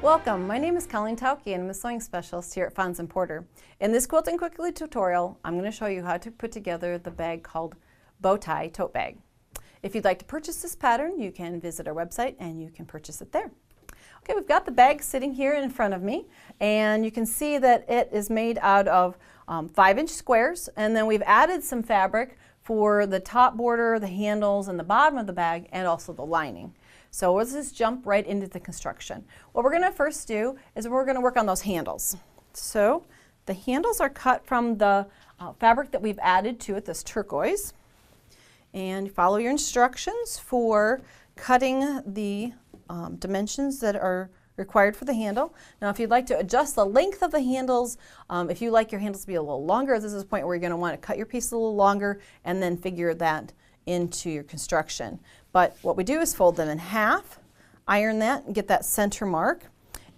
Welcome, my name is Colleen Tauke and I'm a sewing specialist here at Fons and Porter. In this Quilting Quickly tutorial, I'm going to show you how to put together the bag called Bow Tie Tote Bag. If you'd like to purchase this pattern, you can visit our website and you can purchase it there. Okay, we've got the bag sitting here in front of me, and you can see that it is made out of 5-inch squares, and then we've added some fabric for the top border, the handles, and the bottom of the bag, and also the lining. So let's just jump right into the construction. What we're going to first do is we're going to work on those handles. So the handles are cut from the fabric that we've added to it, this turquoise. And follow your instructions for cutting the dimensions that are required for the handle. Now if you'd like to adjust the length of the handles, if you like your handles to be a little longer, this is the point where you're going to want to cut your piece a little longer and then figure that into your construction. But what we do is fold them in half, iron that, and get that center mark.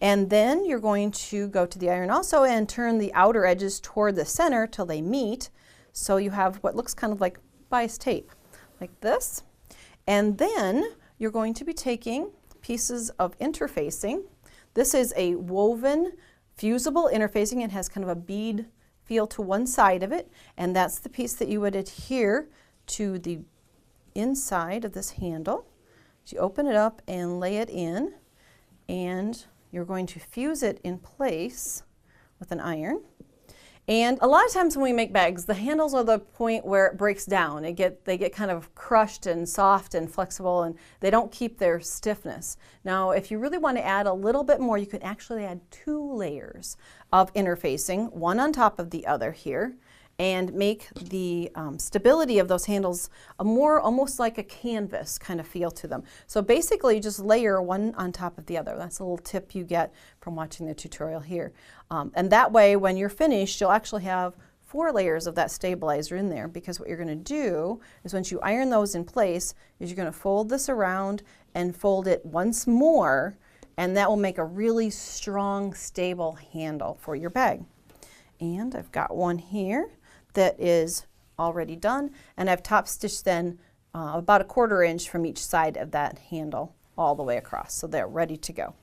And then you're going to go to the iron also and turn the outer edges toward the center till they meet. So you have what looks kind of like bias tape, like this. And then you're going to be taking pieces of interfacing. This is a woven fusible interfacing. It has kind of a bead feel to one side of it, and that's the piece that you would adhere to the inside of this handle. So you open it up and lay it in, and you're going to fuse it in place with an iron. And a lot of times when we make bags, the handles are the point where it breaks down. They get kind of crushed and soft and flexible, and they don't keep their stiffness. Now, if you really want to add a little bit more, you can actually add 2 layers of interfacing, one on top of the other here, and make the stability of those handles a more almost like a canvas kind of feel to them. So basically you just layer one on top of the other. That's a little tip you get from watching the tutorial here. And that way when you're finished, you'll actually have 4 layers of that stabilizer in there, because what you're going to do is once you iron those in place is you're going to fold this around and fold it once more, and that will make a really strong, stable handle for your bag. And I've got one here that is already done, and I've top stitched then about 1/4 inch from each side of that handle all the way across, so they're ready to go.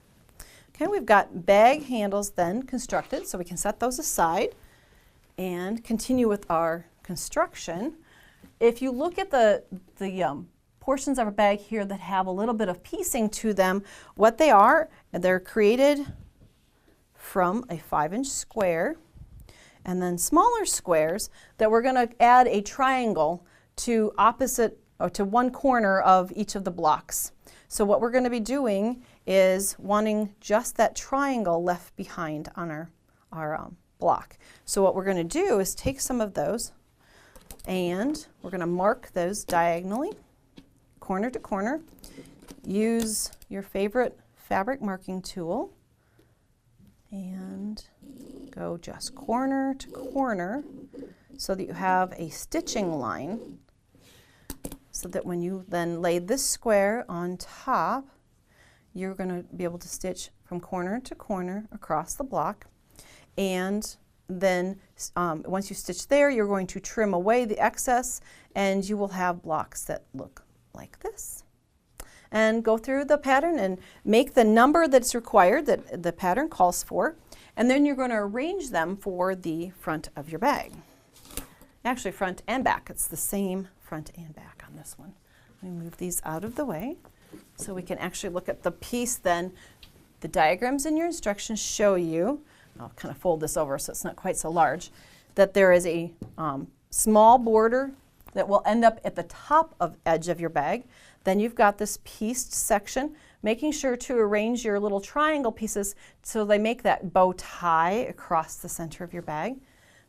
Okay, we've got bag handles then constructed, so we can set those aside and continue with our construction. If you look at the portions of a bag here that have a little bit of piecing to them, what they are, they're created from a 5-inch square and then smaller squares that we're going to add a triangle to opposite or to one corner of each of the blocks. So what we're going to be doing is wanting just that triangle left behind on our block. So what we're going to do is take some of those and we're going to mark those diagonally, corner to corner. Use your favorite fabric marking tool and go just corner to corner so that you have a stitching line, so that when you then lay this square on top, you're going to be able to stitch from corner to corner across the block. And then once you stitch there, you're going to trim away the excess, and you will have blocks that look like this. And go through the pattern and make the number that's required, that the pattern calls for, and then you're going to arrange them for the front of your bag. Actually, front and back. It's the same front and back on this one. Let me move these out of the way so we can actually look at the piece then. The diagrams in your instructions show you, I'll kind of fold this over so it's not quite so large, that there is a small border that will end up at the top of edge of your bag. Then you've got this pieced section, making sure to arrange your little triangle pieces so they make that bow tie across the center of your bag.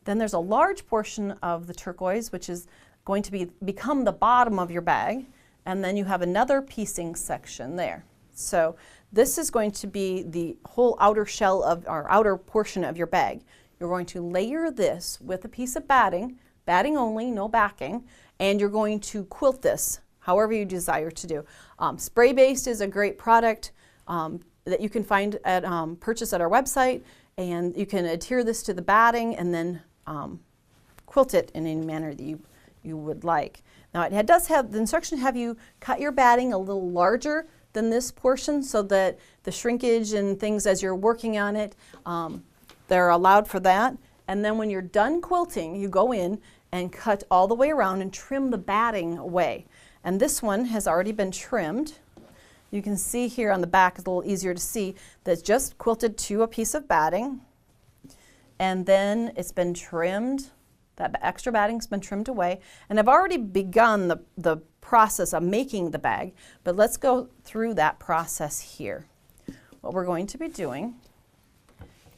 Then there's a large portion of the turquoise, which is going to become the bottom of your bag, and then you have another piecing section there. So this is going to be the whole outer shell of our outer portion of your bag. You're going to layer this with a piece of batting only, no backing, and you're going to quilt this however you desire to do. Spray-based is a great product that you can find at purchase at our website, and you can adhere this to the batting and then quilt it in any manner that you would like. Now it does have the instruction have you cut your batting a little larger than this portion so that the shrinkage and things as you're working on it, they're allowed for that. And then when you're done quilting, you go in and cut all the way around and trim the batting away. And this one has already been trimmed. You can see here on the back, it's a little easier to see, that's just quilted to a piece of batting. And then it's been trimmed, that extra batting's been trimmed away. And I've already begun the process of making the bag, but let's go through that process here. What we're going to be doing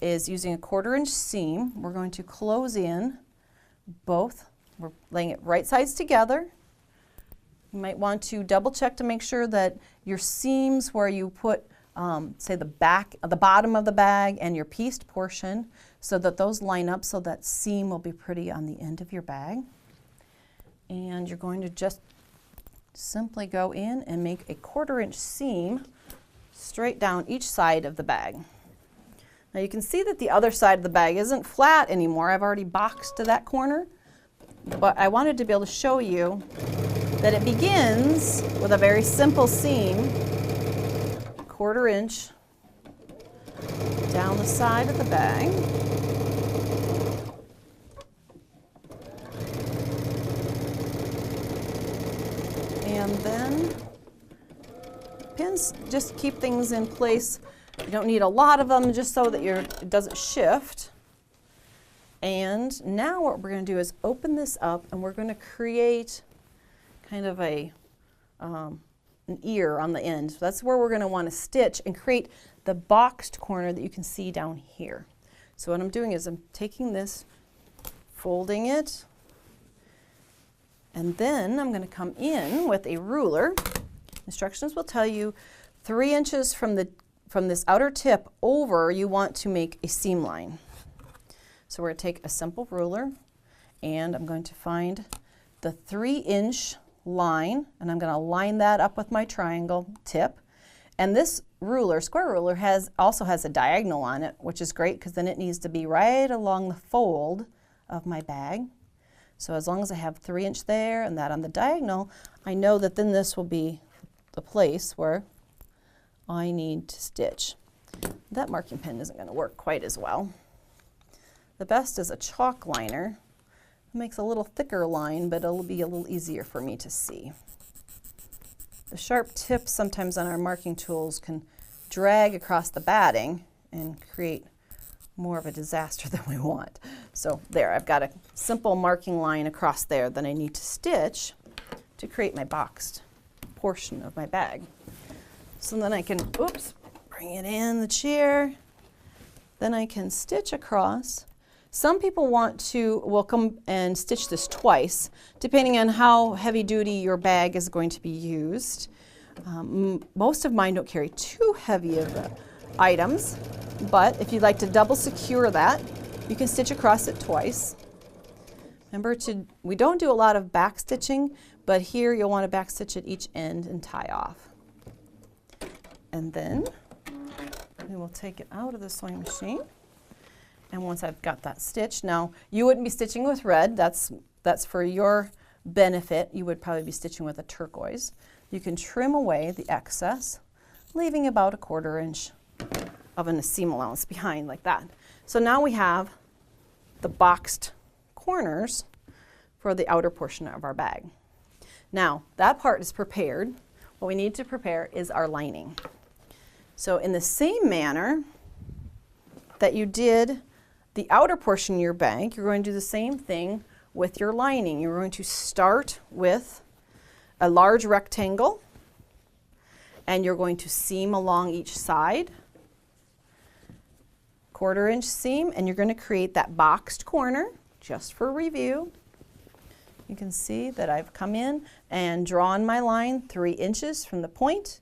is using a 1/4 inch seam, we're going to close in both. We're laying it right sides together. You might want to double check to make sure that your seams where you put, say the bottom of the bag and your pieced portion, so that those line up so that seam will be pretty on the end of your bag. And you're going to just simply go in and make a 1/4 inch seam straight down each side of the bag. Now you can see that the other side of the bag isn't flat anymore. I've already boxed to that corner, but I wanted to be able to show you that it begins with a very simple seam, 1/4 inch down the side of the bag. And then pins just keep things in place. You don't need a lot of them, just so that it doesn't shift. And now what we're going to do is open this up, and we're going to create kind of an ear on the end. So that's where we're going to want to stitch and create the boxed corner that you can see down here. So what I'm doing is I'm taking this, folding it, and then I'm going to come in with a ruler. Instructions will tell you 3 inches from this outer tip over, you want to make a seam line. So we're going to take a simple ruler, and I'm going to find the 3 inch line, and I'm going to line that up with my triangle tip. And this ruler, square ruler, also has a diagonal on it, which is great because then it needs to be right along the fold of my bag. So as long as I have 3 inch there and that on the diagonal, I know that then this will be the place where I need to stitch. That marking pen isn't going to work quite as well. The best is a chalk liner. It makes a little thicker line, but it'll be a little easier for me to see. The sharp tips sometimes on our marking tools can drag across the batting and create more of a disaster than we want. So there, I've got a simple marking line across there that I need to stitch to create my boxed portion of my bag. So then I can, bring it in the chair. Then I can stitch across. Some people will come and stitch this twice, depending on how heavy duty your bag is going to be used. Most of mine don't carry too heavy of items, but if you'd like to double secure that, you can stitch across it twice. Remember, we don't do a lot of back stitching, but here you'll want to back stitch at each end and tie off. And then we will take it out of the sewing machine. And once I've got that stitched, now you wouldn't be stitching with red, that's for your benefit. You would probably be stitching with a turquoise. You can trim away the excess, leaving about 1/4 inch of a seam allowance behind like that. So now we have the boxed corners for the outer portion of our bag. Now that part is prepared. What we need to prepare is our lining. So in the same manner that you did the outer portion of your bag, you're going to do the same thing with your lining. You're going to start with a large rectangle, and you're going to seam along each side, 1/4 inch seam, and you're going to create that boxed corner. Just for review, you can see that I've come in and drawn my line 3 inches from the point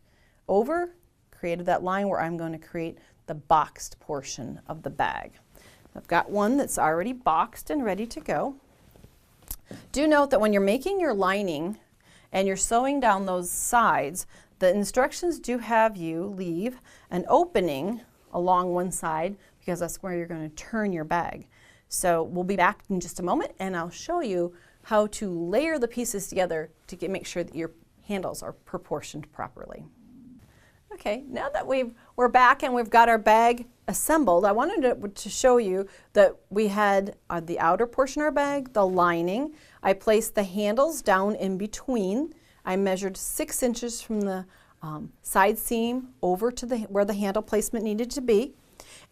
over, created that line where I'm going to create the boxed portion of the bag. I've got one that's already boxed and ready to go. Do note that when you're making your lining and you're sewing down those sides, the instructions do have you leave an opening along one side because that's where you're going to turn your bag. So we'll be back in just a moment, and I'll show you how to layer the pieces together to make sure that your handles are proportioned properly. Okay, now that we're back and we've got our bag assembled, I wanted to show you that we had the outer portion of our bag, the lining. I placed the handles down in between. I measured 6 inches from the side seam over to where the handle placement needed to be.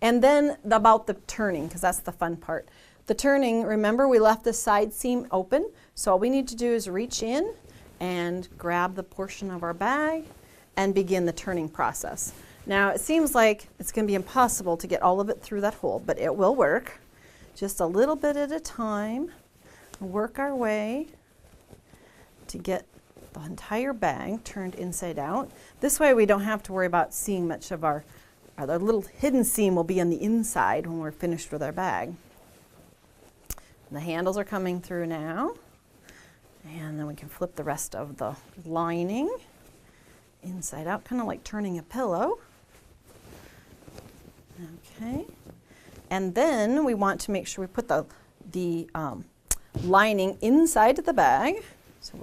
And then about the turning, because that's the fun part. The turning, remember we left the side seam open, so all we need to do is reach in and grab the portion of our bag and begin the turning process. Now it seems like it's going to be impossible to get all of it through that hole, but it will work. Just a little bit at a time, work our way to get the entire bag turned inside out. This way we don't have to worry about seeing much of our little hidden seam will be on the inside when we're finished with our bag. The handles are coming through now, and then we can flip the rest of the lining inside out, kind of like turning a pillow. Okay, and then we want to make sure we put the lining inside the bag. So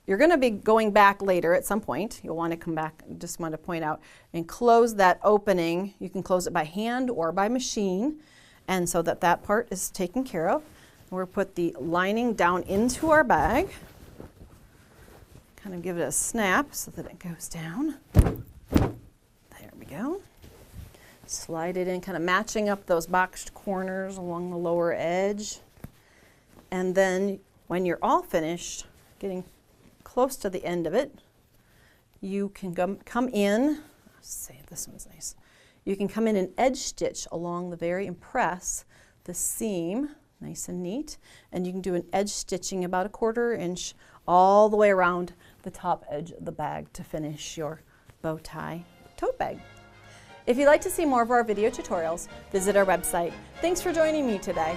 you're gonna be going back later at some point. You'll want to come back, just want to point out, and close that opening. You can close it by hand or by machine, and so that part is taken care of. We'll put the lining down into our bag. Kind of give it a snap so that it goes down. There we go. Slide it in, kind of matching up those boxed corners along the lower edge. And then when you're all finished, getting close to the end of it, you can come in, let's see, this one's nice. You can come in and edge stitch along the very impress the seam, nice and neat, and you can do an edge stitching about 1/4 inch all the way around the top edge of the bag to finish your bow tie tote bag. If you'd like to see more of our video tutorials, visit our website. Thanks for joining me today.